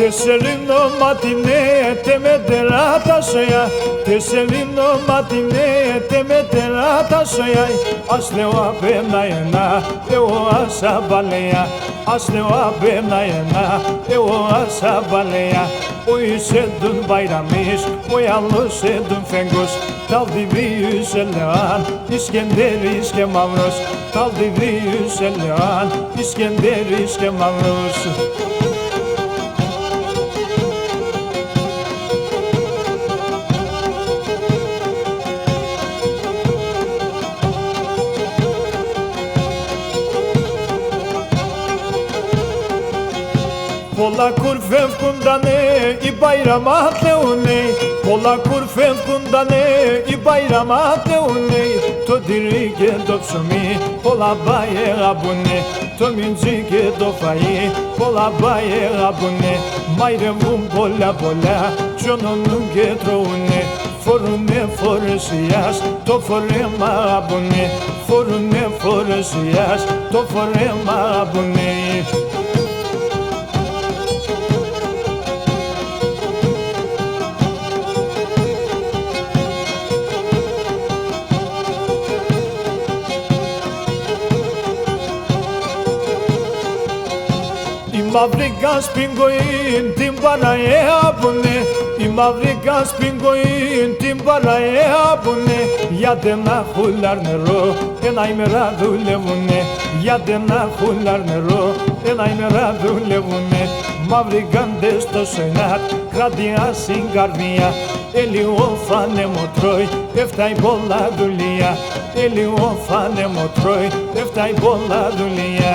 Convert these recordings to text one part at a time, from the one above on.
Tesselino matine te metterata soia, Tesselino matine te metterata soia. Asleu abena yana, eu asa baleia. Asleu abena yana, eu asa baleia. Oy sedun bayramış, oy allı sedun fengus. Tal divi yüzeleğan, İskender iske mamrus. Tal divi yüzeleğan, İskender iske mamrus. Πολλά κουρφεύκουνταν οι μπαϊραμάτεουνε, πολλά κουρφεύκουνταν οι μπαϊραμάτεουνε. Το τυρί και το ψωμί πολλά μπαϊεγαμπουνε, το μιντζί και το φαΐ πολλά μπαϊεγαμπουνε. Μαϊρεύουν πολλά τσιονονούν και τρώουνε, φορουνε φορεσιάς το φορέμα αμπουνε, φορουνε φορεσιάς το φορέμα αμπουνε. Η μαύρη κασπιγκοήν την παραέαπουνε, η μαύρη κασπιγκοήν την παραέαπουνε. Γιατί να χουλάρ νερό, ένα ημέρα δουλεύουνε, γιατί να χουλάρ νερό, ένα ημέρα δουλεύουνε. Μαύροι κάντες στο σενάτ, κράτια στην καρδιά, λίγο φάνεμο τρώει, έφταει πολλά δουλειά, λίγο φάνεμο τρώει, έφταει πολλά δουλειά.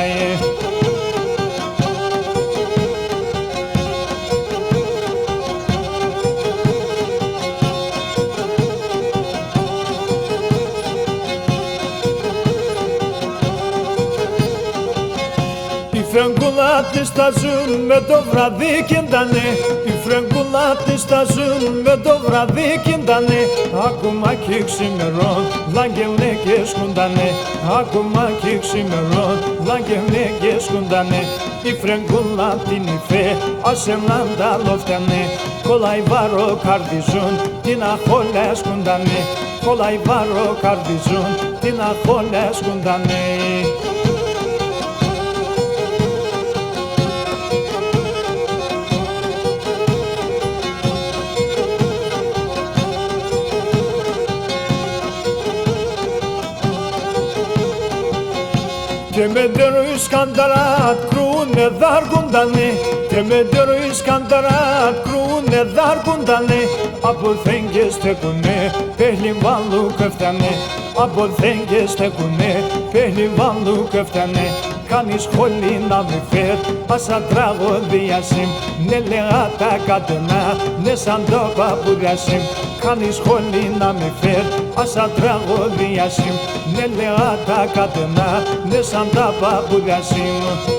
Οι φρέγκουλάτες τα ζουν με το βραδύ κιντάνε, οι φρέγκουλάτες τα ζουν με το βραδύ κιντάνε. Ακόμα κι ξημερών, λάγγελνε και σκουντάνε, ακόμα κι ξημερών, λάγγελνε και σκουντάνε. Η φρέγκουλα την υφέ, ασέμναν τα λοφτάνε, κολλάει βάρο καρδιζούν, την αχόλια σκουντάνε, κολλάει βάρο καρδιζούν, την αχόλια σκουντάνε. Temedero iskandarat krune dargundane, Temedero iskandarat krune dargundane. Από θέγγες στεκουνε, πεχλιβάλλου κεφτανε, από θέγγες στεκουνε, πεχλιβάλλου κεφτανε. Κάνει σχολή να με φέρ, πάσα τραγωδία συμ, ναι λέγα τα κατενά, ναι σαν το παππούδια συμ. Κάνει σχολή να με φέρ, πάσα τραγωδία συμ, ναι λέγα τα κατενά, ναι σαν τα παππούδια συμ.